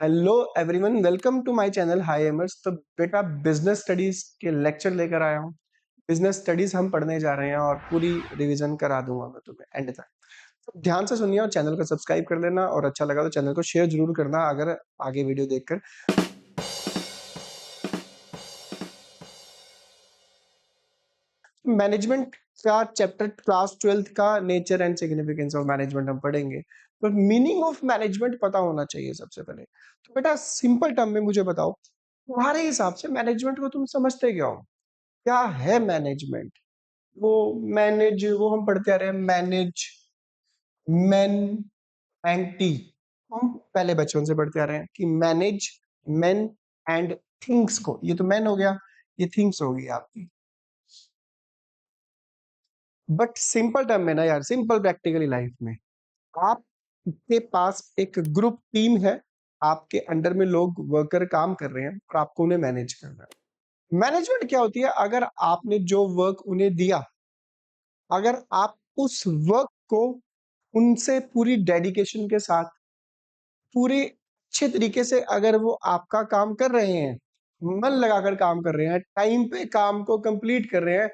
Hello everyone, welcome to my channel hi aimers. तो बेटा business studies के lecture लेकर आया हूँ। बिजनेस स्टडीज हम पढ़ने जा रहे हैं और पूरी रिवीजन करा दूंगा मैं तुम्हें एंड तक। तो ध्यान से सुनिए और चैनल को सब्सक्राइब कर लेना, और अच्छा लगा तो चैनल को शेयर जरूर करना अगर आगे वीडियो देखकर। मैनेजमेंट का चैप्टर क्लास 12th का nature and significance of management हम पढ़ेंगे। तो मीनिंग ऑफ मैनेजमेंट पता होना चाहिए सबसे पहले। तो बेटा सिंपल टर्म में मुझे बताओ, तुम्हारे हिसाब से मैनेजमेंट को तुम समझते क्या हो? क्या है मैनेजमेंट? वो मैनेज, वो हम पढ़ते आ रहे हैं, मैनेज, मैन एंड टी। हम पहले बचपन से पढ़ते आ रहे हैं कि मैनेज मैन एंड थिंग्स को। ये तो मैन हो गया, ये थिंग्स होगी आपकी। बट सिंपल टर्म में ना यार, सिंपल प्रैक्टिकली लाइफ में आपके पास एक ग्रुप टीम है, आपके अंडर में लोग वर्कर काम कर रहे हैं और आपको उन्हें मैनेज करना है। मैनेजमेंट क्या होती है? अगर आपने जो वर्क उन्हें दिया, अगर आप उस वर्क को उनसे पूरी डेडिकेशन के साथ, पूरे अच्छे तरीके से अगर वो आपका काम कर रहे हैं, मन लगाकर काम कर रहे हैं, टाइम पे काम को कंप्लीट कर रहे हैं,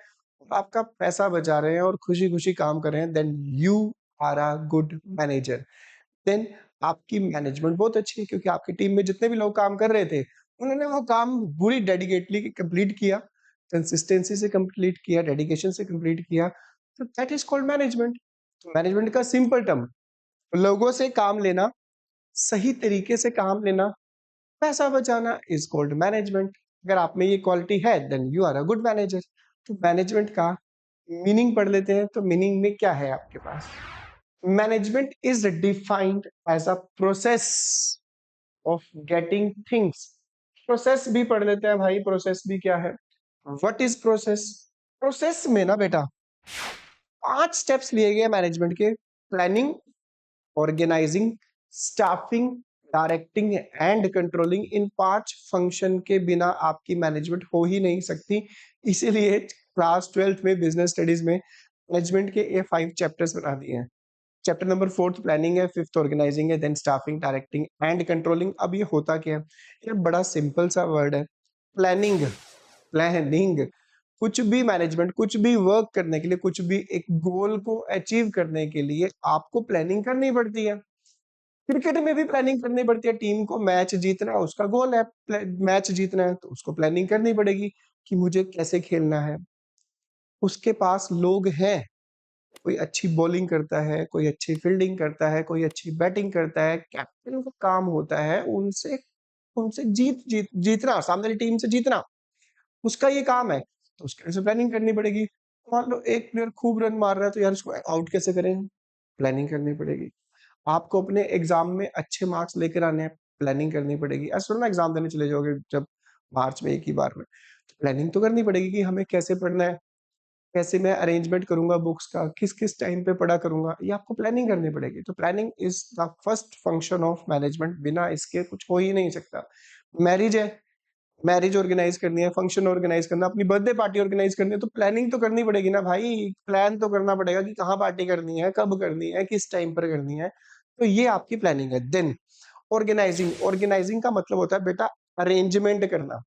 आपका पैसा बचा रहे हैं और खुशी-खुशी काम कर रहे हैं, then you are a good manager. Then आपकी मैनेजमेंट बहुत अच्छी है, क्योंकि आपकी टीम में जितने भी लोग काम कर रहे थे, उन्होंने वो काम पूरी डेडिकेटली कंप्लीट किया, कंसिस्टेंसी से कंप्लीट किया, डेडिकेशन से कंप्लीट किया। तो that is called management. Management का सिंपल टर्म, लोगों से काम लेना, सही तरीके से काम लेना, पैसा बचाना इज कॉल्ड मैनेजमेंट। अगर आप में ये क्वालिटी है then you are a good manager. तो मैनेजमेंट का मीनिंग पढ़ लेते हैं। तो मीनिंग में क्या है आपके पास? Management is defined as a process of getting things. Process भी पढ़ लेते हैं भाई, प्रोसेस भी क्या है? What is process? प्रोसेस में ना बेटा 5 स्टेप्स लिए गए मैनेजमेंट के। Planning, organising, staffing, directing and controlling. इन 5 फंक्शन के बिना आपकी मैनेजमेंट हो ही नहीं सकती। इसीलिए क्लास 12th में बिजनेस स्टडीज में मैनेजमेंट के ये 5 चैप्टर्स बना दिए हैं। चैप्टर नंबर 4th प्लानिंग है, 5th ऑर्गेनाइजिंग है, then staffing, directing and controlling. अब ये होता क्या है? ये बड़ा सिंपल सा वर्ड है, प्लानिंग। प्लानिंग कुछ भी मैनेजमेंट, कुछ भी वर्क करने के लिए, कुछ भी एक गोल को अचीव करने के लिए आपको प्लानिंग करनी पड़ती है। क्रिकेट में भी प्लानिंग करनी पड़ती है। टीम को मैच जीतना है, उसका गोल है मैच जीतना है, तो उसको प्लानिंग करनी पड़ेगी कि मुझे कैसे खेलना है। उसके पास लोग हैं, कोई अच्छी बॉलिंग करता है, कोई अच्छी फील्डिंग करता है, कोई अच्छी बैटिंग करता है। कैप्टन का काम होता है उनसे उनसे जीतना, सामने वाली टीम से जीतना, उसका ये काम है। तो उसके लिए प्लानिंग करनी पड़ेगी। मान लो एक प्लेयर खूब रन मार रहा है, तो यार उसको आउट कैसे करें? प्लानिंग करनी पड़ेगी। आपको अपने एग्जाम में अच्छे मार्क्स लेकर आने हैं, प्लानिंग करनी पड़ेगी। ऐसा थोड़ी ना एग्जाम देने चले जाओगे जब मार्च में एक ही बार में। प्लानिंग तो करनी पड़ेगी कि हमें कैसे पढ़ना है, कैसे मैं अरेंजमेंट करूंगा बुक्स का, किस किस टाइम पे पढ़ा करूंगा, ये आपको प्लानिंग करनी पड़ेगी। तो planning is the first function of management, बिना इसके कुछ हो ही नहीं सकता। मैरिज है, मैरिज ऑर्गेनाइज करनी है, फंक्शन ऑर्गेनाइज करना, अपनी बर्थडे पार्टी ऑर्गेनाइज करनी है, तो प्लानिंग तो करनी पड़ेगी ना भाई। प्लान तो करना पड़ेगा कि कहाँ पार्टी करनी है, कब करनी है, किस टाइम पर करनी है। तो ये आपकी प्लानिंग है। देन ऑर्गेनाइजिंग, ऑर्गेनाइजिंग का मतलब होता है बेटा अरेंजमेंट करना।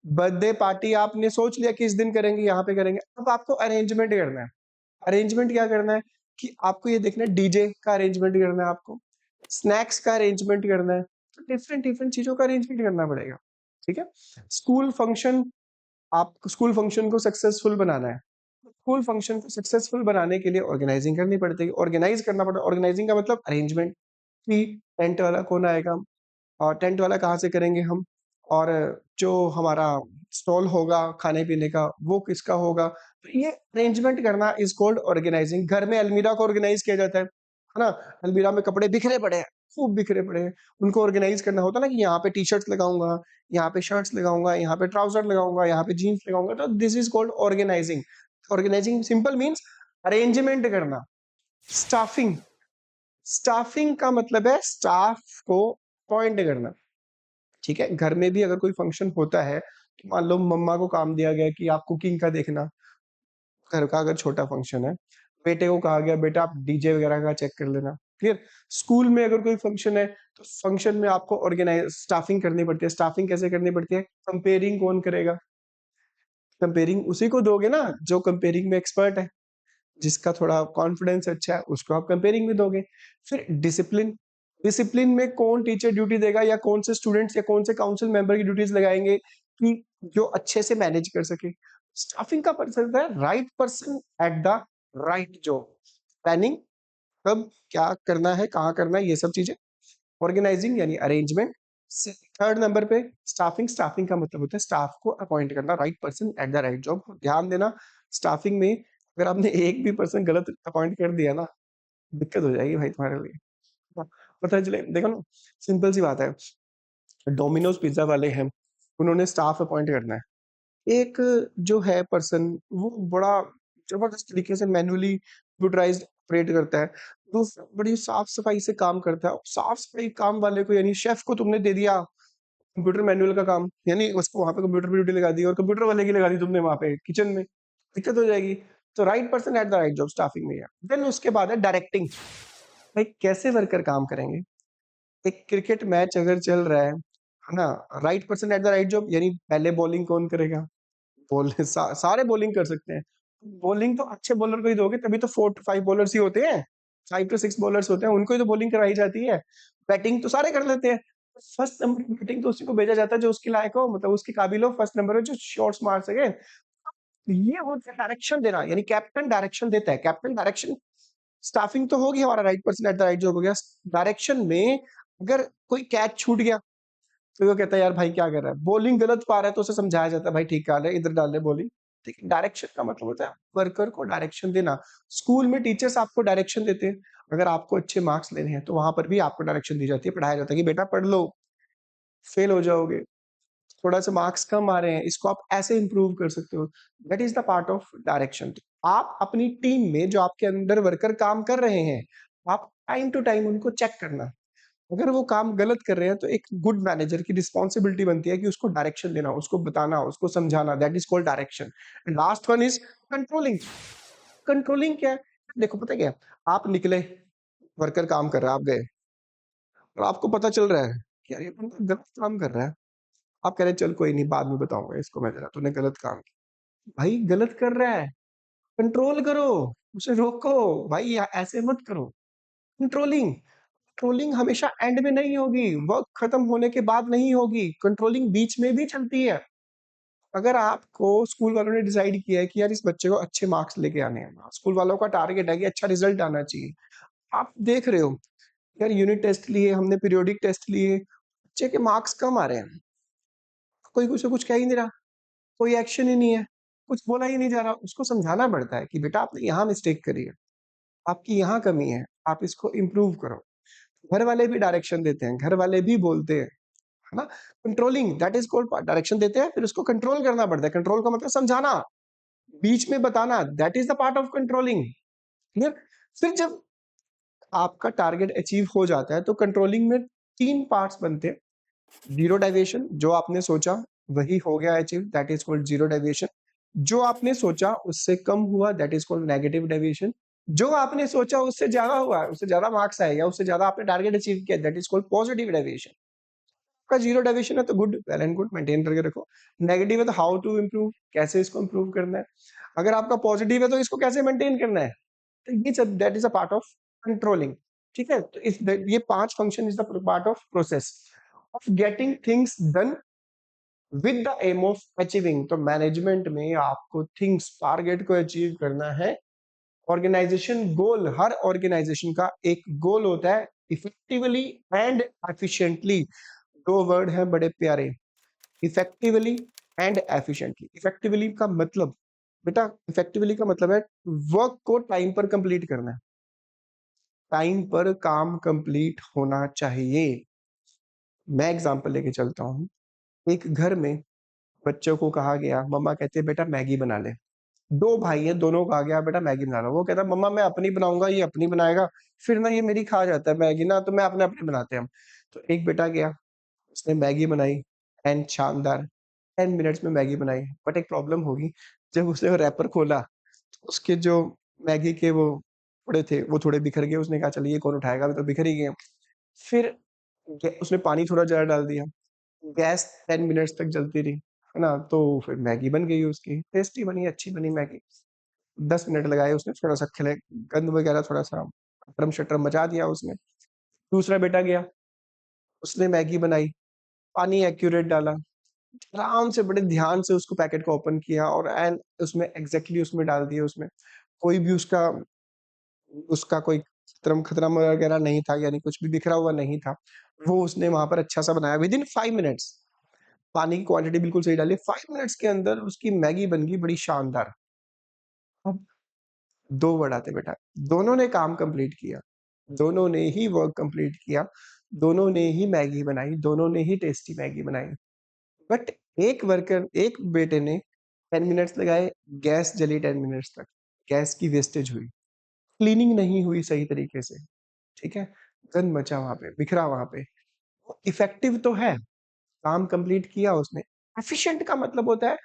बर्थडे पार्टी आपने सोच लिया कि इस दिन करेंगे, यहाँ पे करेंगे, अब आपको अरेंजमेंट करना है। अरेंजमेंट क्या करना है कि आपको ये देखना है, डीजे का अरेंजमेंट करना है, आपको स्नैक्स का अरेंजमेंट करना है। तो डिफरेंट डिफरेंट चीजों का अरेंजमेंट करना पड़ेगा। ठीक है। स्कूल फंक्शन, आप स्कूल फंक्शन को सक्सेसफुल बनाना है। स्कूल फंक्शन को सक्सेसफुल बनाने के लिए ऑर्गेनाइजिंग करनी पड़ती है, ऑर्गेनाइज करना पड़ता है। ऑर्गेनाइजिंग का मतलब अरेंजमेंट, कि टेंट वाला कौन आएगा, और टेंट वाला कहाँ से करेंगे हम, और जो हमारा स्टॉल होगा खाने पीने का वो किसका होगा। तो ये अरेंजमेंट करना इज कॉल्ड ऑर्गेनाइजिंग। घर में अलमीरा को ऑर्गेनाइज किया जाता है ना। अलमीरा में कपड़े बिखरे पड़े हैं, खूब बिखरे पड़े हैं, उनको ऑर्गेनाइज करना होता है ना, कि यहाँ पे टी शर्ट्स लगाऊंगा, यहाँ पे शर्ट्स लगाऊंगा, यहाँ पे ट्राउजर लगाऊंगा, यहाँ पे जीन्स लगाऊंगा। तो this is called organizing. Organizing simple means arrangement करना। स्टाफिंग, स्टाफिंग का मतलब है स्टाफ को अपॉइंट करना। ठीक है। घर में भी अगर कोई फंक्शन होता है, तो मान लो मम्मा को काम दिया गया कि आप कुकिंग का देखना, घर का अगर छोटा फंक्शन है। बेटे को कहा गया बेटा आप डीजे वगैरह का चेक कर लेना। क्लियर। स्कूल में अगर कोई फंक्शन है, तो फंक्शन में आपको ऑर्गेनाइज स्टाफिंग करनी पड़ती है। स्टाफिंग कैसे करनी पड़ती है? कंपेयरिंग कौन करेगा? कंपेयरिंग उसी को दोगे ना जो कंपेयरिंग में एक्सपर्ट है, जिसका थोड़ा कॉन्फिडेंस अच्छा है, उसको आप कंपेयरिंग में दोगे। फिर डिसिप्लिन, डिसिप्लिन में कौन टीचर ड्यूटी देगा या कौन से स्टूडेंट्स या कौन से काउंसिल मेंबर की ड्यूटीज लगाएंगे कि जो अच्छे से मैनेज कर सके। स्टाफिंग का पर्सन है right person at the right job. Planning, कब क्या करना है, कहाँ करना है, ये सब चीजें। ऑर्गेनाइजिंग यानी अरेंजमेंट। थर्ड नंबर पे स्टाफिंग। स्टाफिंग का मतलब होता है स्टाफ को अपॉइंट करना, right person at the right job. ध्यान देना, स्टाफिंग में अगर आपने एक भी पर्सन गलत अपॉइंट कर दिया ना, दिक्कत हो जाएगी भाई तुम्हारे लिए। हाँ, पता चले, देखो ना, सिंपल सी बात है, डोमिनोज पिज्जा वाले हैं, उन्होंने स्टाफ अपॉइंट करना है। एक जो है पर्सन, वो बड़ा जबरदस्त तरीके से मैनुअली कंप्यूटराइज्ड ऑपरेट करता है, दूसरा बड़ी साफ सफाई से काम करता है। साफ सफाई काम वाले को यानी शेफ को तुमने दे दिया कंप्यूटर मैनुअल का काम, यानी उसको वहां पे कंप्यूटर पे ड्यूटी लगा दी और कंप्यूटर वाले की लगा दी तुमने वहां पे किचन में, दिक्कत हो जाएगी। तो right person at the right job staffing में है। देन उसके बाद है डायरेक्टिंग। भाई कैसे वर्कर काम करेंगे? एक क्रिकेट मैच अगर चल रहा है ना, right person at the right job यानी पहले बॉलिंग कौन करेगा? सारे बॉलिंग कर सकते हैं। बॉलिंग तो अच्छे बॉलर को ही दोगे, तभी तो 4 to 5 बॉलर्स ही होते हैं, 5 to 6 बॉलर्स होते हैं, उनको ही तो बॉलिंग करवाई जाती है। बैटिंग तो सारे कर लेते हैं। फर्स्ट नंबर की बैटिंग तो उसी को भेजा जाता है जो उसके लायक हो, मतलब उसके काबिल हो। फर्स्ट नंबर है जो शॉट्स मार सके। ये वो डायरेक्शन देना, यानी कैप्टन डायरेक्शन देता है। कैप्टन डायरेक्शन, स्टाफिंग तो होगी हमारा, right person at the right job हो गया। डायरेक्शन में अगर कोई कैच छूट गया तो वो कहता है यार भाई क्या कर रहा है, बॉलिंग गलत पा रहा है तो उसे समझाया जाता है भाई ठीक डाल है, इधर डाल ले बॉलिंग। ठीक है, डायरेक्शन का मतलब होता है वर्कर को डायरेक्शन देना। स्कूल में टीचर्स आपको डायरेक्शन देते हैं। अगर आपको अच्छे मार्क्स लेने हैं तो वहां पर भी आपको डायरेक्शन दी जाती है, पढ़ाया जाता है कि बेटा पढ़ लो, फेल हो जाओगे, थोड़ा सा मार्क्स कम आ रहे हैं, इसको आप ऐसे इंप्रूव कर सकते हो। That is the part of direction. आप अपनी टीम में जो आपके अंदर वर्कर काम कर रहे हैं, आप टाइम टू टाइम उनको चेक करना। अगर वो काम गलत कर रहे हैं तो एक गुड मैनेजर की रिस्पॉन्सिबिलिटी बनती है कि उसको डायरेक्शन देना, उसको बताना, उसको समझाना। That is called direction. And last one is controlling. Controlling क्या है? देखो पता है क्या है? आप निकले, वर्कर काम कर रहा है, आप गए और आपको पता चल रहा है कि यार ये बंदा गलत काम कर रहा है। आप कह रहे हैं चल कोई नहीं, बाद में बताऊंगा इसको मैं, जरा तूने गलत काम किया। भाई गलत कर रहा है, कंट्रोल करो, उसे रोको। भाई ऐसे मत करो। कंट्रोलिंग, कंट्रोलिंग हमेशा एंड में नहीं होगी, वर्क खत्म होने के बाद नहीं होगी, कंट्रोलिंग बीच में भी चलती है। अगर आपको स्कूल वालों ने डिसाइड किया है कि यार इस बच्चे को अच्छे मार्क्स लेके आने हैं, स्कूल वालों का टारगेट है कि अच्छा रिजल्ट आना चाहिए, आप देख रहे हो यार यूनिट टेस्ट लिए हमने, पीरियोडिक टेस्ट लिए, बच्चे के मार्क्स कम आ रहे हैं, कोई उसे कुछ कह ही नहीं रहा, कोई एक्शन ही नहीं है, कुछ बोला ही नहीं जा रहा। उसको समझाना पड़ता है कि बेटा आपने यहाँ मिस्टेक करी है, आपकी यहाँ कमी है, आप इसको इम्प्रूव करो। घर वाले भी डायरेक्शन देते हैं, घर वाले भी बोलते हैं, है ना। Controlling that is called, direction देते हैं फिर उसको कंट्रोल करना पड़ता है। कंट्रोल का मतलब समझाना, बीच में बताना, that is the part of controlling. Clear? फिर जब आपका टारगेट अचीव हो जाता है तो कंट्रोलिंग में 3 पार्ट्स बनते हैं। जीरो डेविएशन, जो आपने सोचा वही हो गया achieve, that is called zero deviation. जो आपने सोचा उससे कम हुआ, that is called negative deviation. जो आपने सोचा उससे ज्यादा हुआ, उससे ज्यादा मार्क्स आए या उससे ज्यादा आपने टारगेट अचीव किया, that is called positive deviation. आपका जीरो डेविएशन है तो good, well and good, maintain करके रखो। नेगेटिव है तो हाउ टू इम्प्रूव, कैसे इसको इम्प्रूव करना है। अगर आपका पॉजिटिव है तो इसको कैसे मेंटेन करना है। तो ये that is a part of controlling. ठीक है, तो इस ये 5 function is the part of process of getting things done with the aim of achieving. तो मैनेजमेंट में आपको थिंग्स, टारगेट को अचीव करना है। ऑर्गेनाइजेशन गोल, हर ऑर्गेनाइजेशन का एक गोल होता है, इफेक्टिवली एंड एफिशिएंटली। 2 वर्ड है बड़े प्यारे, इफेक्टिवली एंड एफिशिएंटली। इफेक्टिवली का मतलब, बेटा इफेक्टिवली का मतलब है वर्क को टाइम पर कंप्लीट करना है, टाइम पर काम कंप्लीट होना चाहिए। मैं एग्जांपल लेके चलता हूँ। एक घर में बच्चों को कहा गया, मम्मा कहते हैं बेटा मैगी बना ले। 2 भाई हैं, दोनों को कहा गया बेटा मैगी बना लो। वो कहता मम्मा मैं अपनी बनाऊंगा, ये अपनी बनाएगा, फिर ना ये मेरी खा जाता है मैगी ना, तो मैं अपने अपने बनाते हैं हम। तो एक बेटा गया, उसने मैगी बनाई एंड शानदार 10 मिनट्स में मैगी बनाई। बट एक प्रॉब्लम होगी, जब उसने रैपर खोला तो उसके जो मैगी के वो टुकड़े थे वो थोड़े बिखर गए। उसने कहा चलिए ये कौन उठाएगा, अभी तो बिखर ही गए। फिर उसने पानी थोड़ा ज़्यादा डाल दिया, गैस 10 मिनट्स तक जलती रही, है ना? तो फिर मैगी बन गई उसकी, टेस्टी बनी, अच्छी बनी मैगी। 10 मिनट लगाए उसने, थोड़ा-सा खिलाए, गंद वगैरह थोड़ा-सा अटरम-शटरम मचा दिया उसने। दूसरा बेटा गया, उसने मैगी बनाई, पानी एक्यूरेट डाला, आराम से बड़े ध्यान से उसको पैकेट को ओपन किया और एंड उसमें एग्ज़ैक्टली उसमें डाल दिए उसमें। कोई भी उसका उसका कोई खतरम वगैरह नहीं था, यानी कुछ भी बिखरा हुआ नहीं था। वो उसने वहाँ पर अच्छा-सा बनाया विदिन 5 मिनट्स। पानी की क्वांटिटी बिल्कुल सही डाली, 5 मिनट्स के अंदर उसकी मैगी बन गई बड़ी शानदार। अब 2 वर्ड आते बेटा, दोनों ने काम कंप्लीट किया, दोनों ने ही वर्क कंप्लीट किया, दोनों ने ही मैगी बनाई, दोनों ने ही टेस्टी मैगी बनाई। बट एक बेटे ने 10 मिनट्स लगाए, गैस जली 10 मिनट्स तक, गैस की वेस्टेज हुई, क्लीनिंग नहीं हुई सही तरीके से, ठीक है? गंद मचा वहाँ पे, बिखरा वहाँ पे। वो इफेक्टिव तो है, काम कंप्लीट किया उसने। एफिशिएंट का मतलब होता है,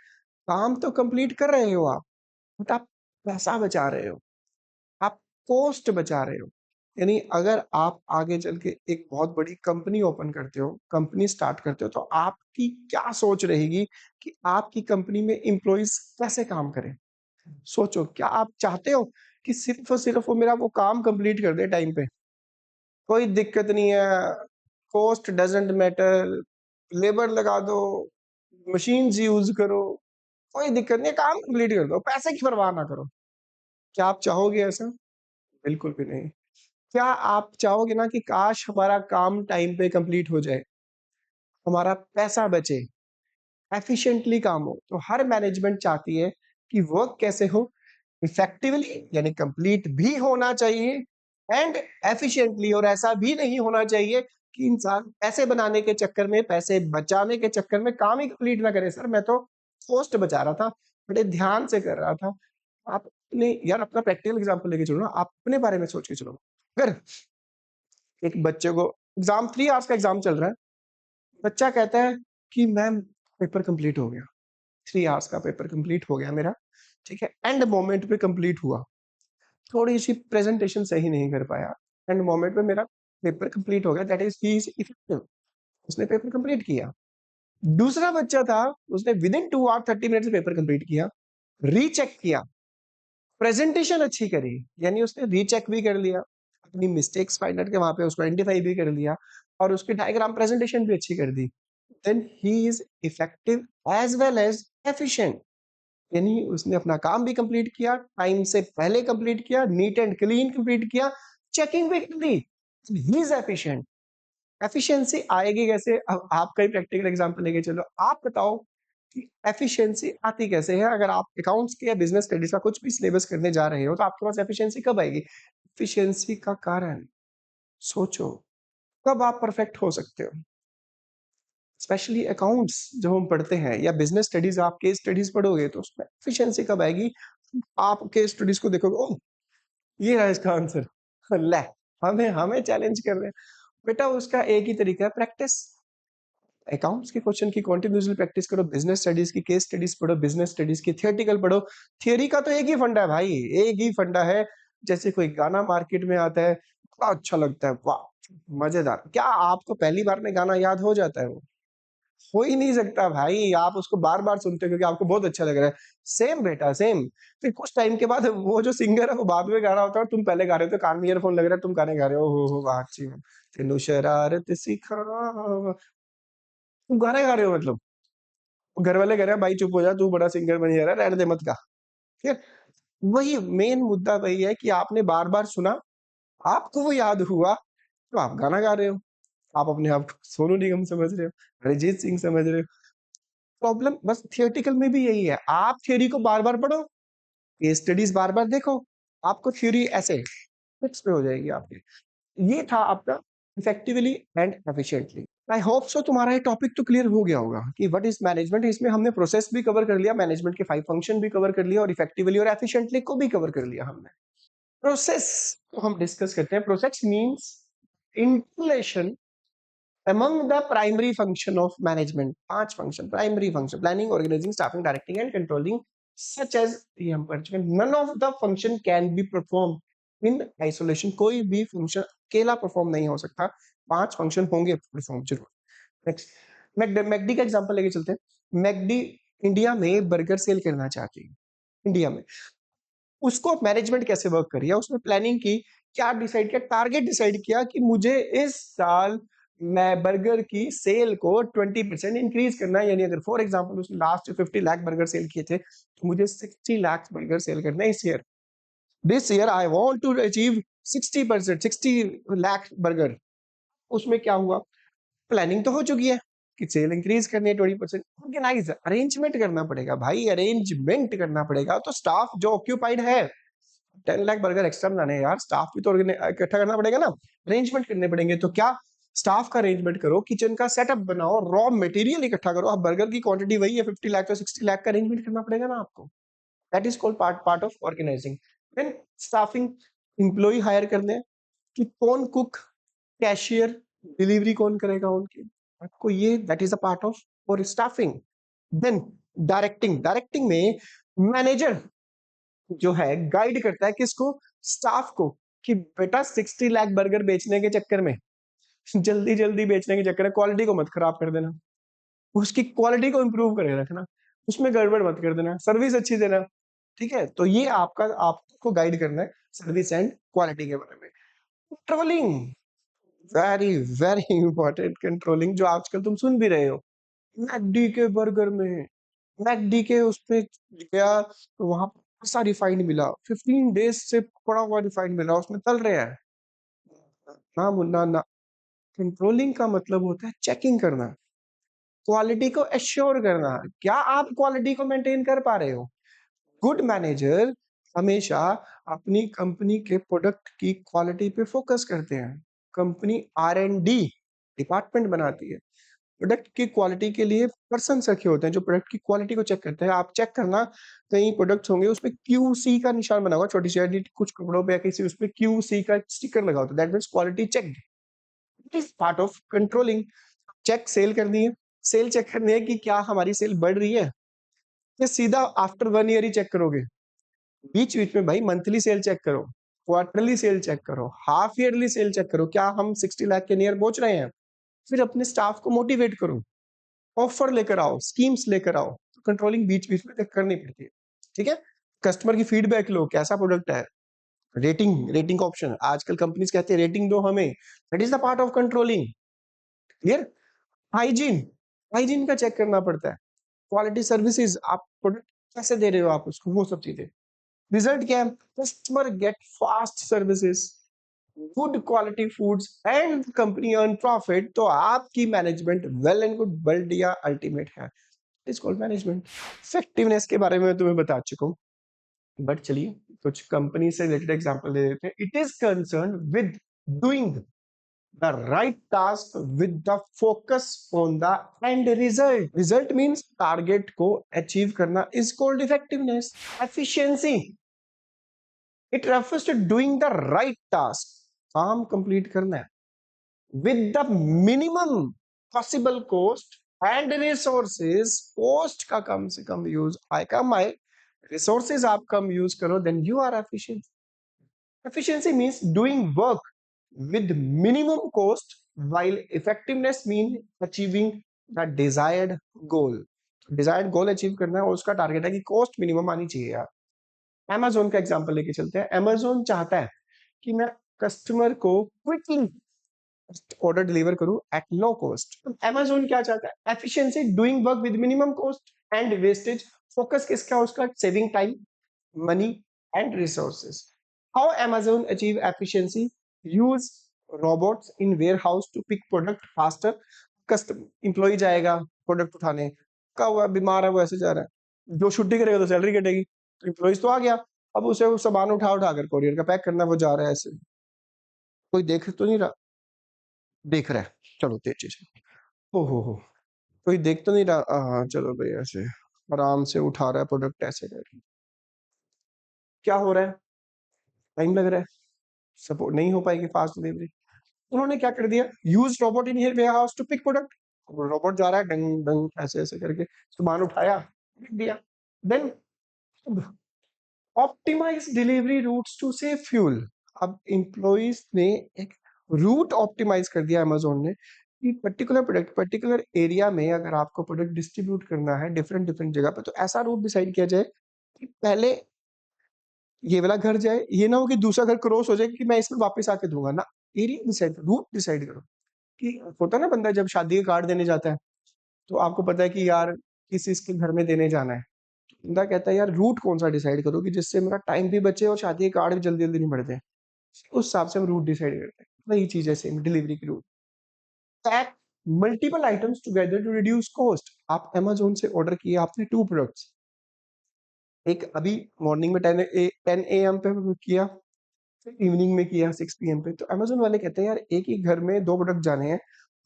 काम तो कंप्लीट कर रहे हो आप, बट आप पैसा बचा रहे हो, आप कॉस्ट बचा रहे हो। यानी अगर आप आगे चल के एक बहुत बड़ी कंपनी ओपन करते हो, कंपनी स्टार्ट करते हो, तो आपकी क्या सोच रहेगी कि आपकी कंपनी में एम्प्लॉइज़ कैसे काम करें? सोचो, क्या आप चाहते हो कि सिर्फ़ और सिर्फ़ वो मेरा वो काम कंप्लीट कर दे टाइम पे? कोई दिक्कत नहीं है, कॉस्ट डज़न्ट मैटर, लेबर लगा दो, मशीन्स यूज़ करो, कोई दिक्कत नहीं है, काम कंप्लीट कर दो, पैसे की परवाह ना करो। क्या आप चाहोगे ऐसा? बिल्कुल भी नहीं। क्या आप चाहोगे ना कि काश हमारा काम टाइम पे कंप्लीट हो जाए, हमारा पैसा बचे, एफिशिएंटली काम हो? तो हर मैनेजमेंट चाहती है कि वर्क कैसे हो? इफेक्टिवली यानी कंप्लीट भी होना चाहिए एंड एफिशिएंटली, और ऐसा भी नहीं होना चाहिए कि इंसान पैसे बनाने के चक्कर में, पैसे बचाने के चक्कर में काम ही कंप्लीट ना करे। सर मैं तो कॉस्ट बचा रहा था, बड़े ध्यान से कर रहा था। आप अपने यार अपना प्रैक्टिकल एग्ज़ाम्पल लेके चलो ना, आप अपने बारे में सोच के चलो। अगर एक बच्चे को एग्ज़ाम 3 आवर्स का एग्ज़ाम चल रहा है, बच्चा कहता है कि मैम पेपर कंप्लीट हो गया, 3 आवर्स का पेपर कंप्लीट हो गया मेरा, ठीक है? एंड मोमेंट पे कंप्लीट हुआ। थोड़ी-सी प्रेज़ेंटेशन सही नहीं कर पाया, एंड मोमेंट पे मेरा पेपर कंप्लीट हो गया, that is he is effective, उसने पेपर कंप्लीट किया। दूसरा बच्चा था, उसने विदिन 2 आवर 30 मिनट्स में पेपर कंप्लीट किया, रीचेक किया, प्रेज़ेंटेशन अच्छी करी, यानी उसने रीचेक भी कर लिया, अपनी मिस्टेक्स फाइंड आउट के वहाँ पे उसको आइडेंटिफ़ाई भी कर लिया और उसकी डायग्राम प्रेज़ेंटेशन भी अच्छी कर दी। Then he is effective as well as efficient, यानी उसने अपना काम भी कंप्लीट किया, टाइम से पहले कंप्लीट किया, नीट एंड क्लीन कंप्लीट किया, चेकिंग भी कर दी। He is efficient. एफिशिएंसी आएगी कैसे? अब आपका ही प्रैक्टिकल एग्ज़ाम्पल लेके चलो। आप बताओ कि एफिशिएंसी आती कैसे है? अगर आप अकाउंट्स के या बिज़नेस स्टडीज़ का कुछ भी सिलेबस करने जा रहे हो, तो आपके पास एफिशिएंसी कब आएगी? एफिशिएंसी का कारण सोचो, कब आप परफेक्ट हो सकते हो? स्पेशली अकाउंट्स जब हम पढ़ते हैं या बिज़नेस स्टडीज़, आप केस स्टडीज़ पढ़ोगे तो उसमें एफिशिएंसी कब आएगी? आप केस स्टडीज़ को देखोगे, ओह! ये है इसका आंसर। ले हमें हमें चैलेंज कर रहे हैं। बेटा उसका एक ही तरीका है, प्रैक्टिस। अकाउंट्स के क्वेश्चन की कंटीन्यूअसली प्रैक्टिस करो, बिज़नेस स्टडीज़ की केस स्टडीज़ पढ़ो, बिज़नेस स्टडीज़ की थियोरेटिकल पढ़ो। थियरी का तो एक ही फंडा है भाई, एक ही फंडा है। जैसे कोई गाना मार्केट में आता है, बड़ा अच्छा लगता है, वाह! मज़ेदार। क्या आपको पहली बार में गाना याद हो जाता है वो? हो ही नहीं सकता भाई, आप उसको बार-बार सुनते हो क्योंकि आपको बहुत अच्छा लग रहा है। सेम बेटा सेम, फिर कुछ टाइम के बाद वो जो सिंगर है वो बाद में गा रहा होता है और तुम पहले गा रहे हो, तो कान में ईयरफ़ोन लग रहा है, तुम गाने गा रहे हो, ओह हो! वाह अच्छी बात। तेनू शरारत सिखावा, तुम गाना गा रहे हो मतलब। घर वाले कह रहे हैं भाई चुप हो जा, तू बड़ा सिंगर बन जा रहा है, रहने दे मत गा। ठीक है? वही मेन मुद्दा वही है कि आपने बार-बार सुना, आपको वो याद हुआ, तो आप गाना गा रहे हो। आप अपने आप को सोनू निगम समझ रहे हो, अरिजीत सिंह समझ रहे हो। प्रॉब्लम बस थियोरेटिकल में भी यही है। आप थ्योरी को बार-बार पढ़ो, केस स्टडीज़ बार-बार देखो, आपको थ्योरी ऐसे फिक्स पे हो जाएगी आपकी। ये था आपका effectively and efficiently. I hope so तुम्हारा ये टॉपिक तो क्लियर हो गया होगा कि व्हाट इज़ मैनेजमेंट। इसमें हमने प्रोसेस भी कवर कर लिया, मैनेजमेंट के 5 फंक्शन भी कवर कर लिया और इफेक्टिवली और एफिशिएंटली को भी कवर कर लिया हमने। प्रोसेस को हम डिस्कस करते हैं। Process means interrelation among the primary function of management, 5 function, primary function, planning, organising, staffing, directing and controlling, such as ये हम पढ़ चुके हैं, नone of the function can be performed in isolation। कोई भी फंक्शन अकेला परफॉर्म नहीं हो सकता। 5 फंक्शन होंगे पूरे फॉर्म जरूर। नेक्स्ट, मैकडी का एग्जांपल लेके चलते हैं। मैकडी इंडिया में बर्गर सेल करना चाहती है, इंडिया में। उसको मैनेजमेंट कैसे वर्क कर रही है, उसने प्लानिंग की, क्या डिसाइड किया, टारगेट डिसाइड किया कि मुझे इस साल मैं बर्गर की सेल को 20% इंक्रीज करना है। यानी अगर फॉर एग्जांपल उसने लास्ट 50 लाख बर्गर सेल किए थे, तो मुझे 60 लाख बर्गर सेल करना है इस year. This year I want to achieve 60%, 60 lakh burger. उसमें क्या हुआ, प्लानिंग तो हो चुकी है कि सेल इंक्रीज करनी है 20%। ऑर्गेनाइज, अरेंजमेंट करना पड़ेगा भाई, अरेंजमेंट करना पड़ेगा। तो स्टाफ जो ऑक्यूपाइड है, 10 लाख बर्गर एक्स्ट्रा बनाने हैं यार, स्टाफ भी तो इकट्ठा करना पड़ेगा ना, अरेंजमेंट करने पड़ेंगे। तो क्या, स्टाफ का अरेंजमेंट करो, किचन का सेटअप बनाओ, रॉ मटेरियल इकट्ठा करो। अब बर्गर की क्वांटिटी वही है 50 लाख, तो 60 लाख का अरेंजमेंट करना पड़ेगा ना आपको। That is called part of organizing. Then staffing, employ hire करने हैं कि कौन कुक, कैशियर, डिलीवरी कौन करेगा उनकी, आपको ये, that is a part of और स्टाफिंग। देन डायरेक्टिंग, डायरेक्टिंग में मैनेजर जो है गाइड करता है किसको, स्टाफ को, कि बेटा 60 लाख बर्गर बेचने के चक्कर में, जल्दी जल्दी बेचने के चक्कर में क्वालिटी को मत खराब कर देना, उसकी क्वालिटी को इंप्रूव करके रखना, उसमें गड़बड़ मत कर देना, सर्विस अच्छी देना। ठीक है, तो ये आपका, आपको गाइड करना है सर्विस एंड क्वालिटी के बारे में। Controlling, very very important, controlling, जो आजकल तुम सुन भी रहे हो। मैकडी के बर्गर में, मैकडी के उसपे गया तो वहां ऐसा रिफाइंड मिला, 15 डेज से पड़ा हुआ रिफाइंड मिला, उसमें तल रहे हैं ना मुन्ना ना। कंट्रोलिंग का मतलब होता है चेकिंग करना, क्वालिटी को एश्योर करना, क्या आप क्वालिटी को मेंटेन कर पा रहे हो। गुड मैनेजर हमेशा अपनी कंपनी के प्रोडक्ट की क्वालिटी पे फोकस करते हैं। कंपनी R&D डिपार्टमेंट बनाती है, प्रोडक्ट की क्वालिटी के लिए पर्सन रखे होते हैं जो प्रोडक्ट की क्वालिटी को चेक करते हैं। आप चेक करना, कई प्रोडक्ट्स होंगे उसमें QC का निशान बना होगा, छोटी सी कुछ कपड़ों पे किसी उसपे QC का स्टिकर लगा होता है, that means quality check. It is part of controlling. Check sale करनी है, सेल चेक करनी है कि क्या हमारी सेल बढ़ रही है, ये सीधा आफ्टर 1 ईयर ही चेक करोगे। बीच बीच में भाई मंथली सेल चेक करो, क्वार्टरली सेल चेक करो, हाफ ईयरली सेल चेक करो, क्या हम 60 लाख के नियर पहुंच रहे हैं। फिर अपने स्टाफ को मोटिवेट करो, ऑफर लेकर आओ, स्कीम्स लेकर आओ। तो कंट्रोलिंग बीच बीच में करनी पड़ती है। ठीक है, कस्टमर की फीडबैक लो, कैसा प्रोडक्ट है। रेटिंग, रेटिंग का ऑप्शन, आजकल कंपनीज कहते हैं रेटिंग दो हमें, that is the part of controlling. Clear. Hygiene, hygiene का चेक करना पड़ता है। क्वालिटी सर्विसेज, आप प्रोडक्ट कैसे दे रहे हो आप उसको, वो सब चीजें। रिजल्ट क्या है, customer get fast services, good quality foods and company earn profit. तो आपकी मैनेजमेंट वेल एंड गुड, बल्ड या अल्टीमेट है, इज कॉल्ड मैनेजमेंट। इफेक्टिवनेस के बारे में तुम्हें बता चुका हूँ, बट चलिए कुछ कंपनी से रिलेटेड एग्जांपल दे देते हैं। It is concern with doing the right task with the focus on the end result. Result means target को अचीव करना, is called effectiveness. Efficiency, it refers to doing the right task, काम complete करना है with the minimum possible cost and resources। cost का कम से कम use, आय कम आए, resources आप कम use करो, then you are efficient। efficiency means doing work with minimum cost, while effectiveness means achieving the desired goal। desired goal achieve करना है और उसका target है कि कॉस्ट मिनिमम आनी चाहिए यार। Amazon का एग्जांपल लेके चलते हैं। Amazon चाहता है कि मैं कस्टमर को क्विकली ऑर्डर डिलीवर करूं एट लो कॉस्ट। Amazon क्या चाहता है, efficiency, doing work with minimum cost and wastage. Focus किसका, उसका saving time, money and resources. How Amazon achieve efficiency, use robots in warehouse to pick product faster. Customer employ जाएगा product उठाने, का हुआ बीमार है वो ऐसे जा रहा है, जो छुट्टी करेगा तो सैलरी कटेगी, तो एम्प्लॉइज तो आ गया, अब उसे वो सामान उठा उठा कर कोरियर का पैक करना, वो जा रहा है ऐसे, कोई देख तो नहीं रहा, देख रहा है, चलो तेजी से, ओ हो, कोई देख तो नहीं रहा, हाँ चलो भाई ऐसे आराम से उठा रहा है प्रोडक्ट ऐसे करके। क्या हो रहा है, टाइम लग रहा है, सपोर्ट नहीं हो पाएगी फास्ट डिलीवरी। उन्होंने क्या कर दिया, use robot in here warehouse to pick product. Robot जा रहा है डंग डंग ऐसे ऐसे करके, सामान उठाया, रख दिया। Then optimize delivery routes to save fuel. अब एम्प्लॉइज ने एक रूट ऑप्टिमाइज कर दिया अमेज़न ने कि पर्टिकुलर प्रोडक्ट, पर्टिकुलर एरिया में अगर आपको प्रोडक्ट डिस्ट्रीब्यूट करना है डिफरेंट डिफरेंट जगह पे, तो ऐसा रूट डिसाइड किया जाए कि पहले ये वाला घर जाए, ये ना हो कि दूसरा घर क्रॉस हो जाए कि मैं इसमें वापस आके दूँगा ना। एरिया डिसाइड करो, रूट डिसाइड करो कि होता है ना बंदा जब शादी का कार्ड देने जाता है, तो आपको पता है कि यार किस-किस के घर में देने जाना है। बंदा कहता है यार रूट कौन-सा डिसाइड करो कि जिससे मेरा टाइम भी बचे और शादी के कार्ड भी जल्दी-जल्दी निपट जाएँ। उस हिसाब से हम रूट डिसाइड करते हैं। वही चीज़ है सेम डिलीवरी की route. Pack multiple items together to reduce cost. आप अमेज़न से ऑर्डर किए आपने 2 प्रोडक्ट्स, एक अभी मॉर्निंग में 10 एएम पे किया, फिर इवनिंग में किया 6 पीएम पे। तो अमेज़न वाले कहते हैं यार एक ही घर में 2 प्रोडक्ट जाने हैं,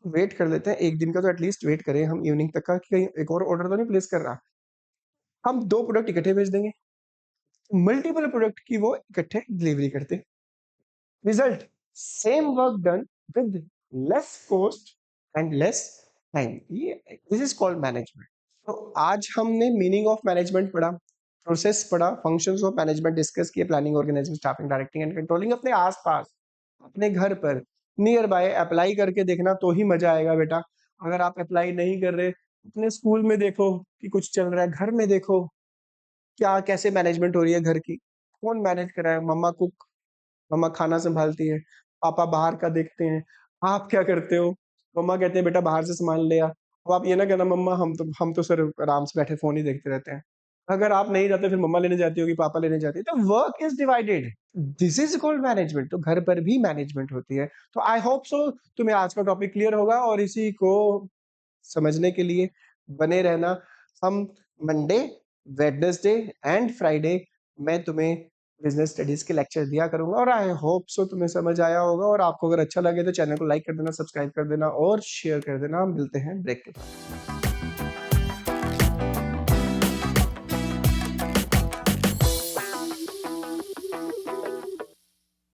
वेट कर लेते हैं, 1 दिन का तो एटलीस्ट वेट करें हम इवनिंग तक का कि कहीं एक और ऑर्डर तो नहीं प्लेस कर रहा। हम 2 प्रोडक्ट इकट्ठे भेज देंगे, मल्टीपल प्रोडक्ट की वो इकट्ठे डिलीवरी करते हैं। Result same work done with less cost and less time. ये दिस इज कॉल्ड मैनेजमेंट। तो आज हमने मीनिंग ऑफ मैनेजमेंट पढ़ा, प्रोसेस पढ़ा, फंक्शंस ऑफ मैनेजमेंट डिस्कस किए, planning, organising, staffing, directing and controlling. अपने आसपास, अपने घर पर, नियर बाय अप्लाई करके देखना तो ही मजा आएगा बेटा। अगर आप अप्लाई नहीं कर रहे, अपने स्कूल में देखो कि कुछ चल रहा है, घर में देखो क्या कैसे मैनेजमेंट हो रही है घर की, कौन मैनेज कर रहा है, मम्मा कुक, मम्मा खाना सँभालती है, पापा बाहर का देखते हैं, आप क्या करते हो? मम्मा कहते हैं बेटा बाहर से सामान ले आ। अब आप ये ना कहना मम्मा हम तो सिर्फ़ आराम से बैठे फ़ोन ही देखते रहते हैं। अगर आप नहीं जाते फिर मम्मा लेने जाती होगी, पापा लेने जाते हैं, तो work is divided. This is called management. तो घर पर भी मैनेजमेंट होती है। तो आई होप सो तुम्हें आज का टॉपिक क्लियर होगा और इसी को समझने के लिए बने रहना। हम मंडे, वेडनेसडे एंड फ्राइडे मैं तुम्हें बिज़नेस स्टडीज़ के लेक्चर दिया करूँगा और आई होप सो तुम्हें समझ आया होगा और आपको अगर अच्छा लगे तो चैनल को लाइक कर देना, सब्सक्राइब कर देना और शेयर कर देना। मिलते हैं ब्रेक के बाद।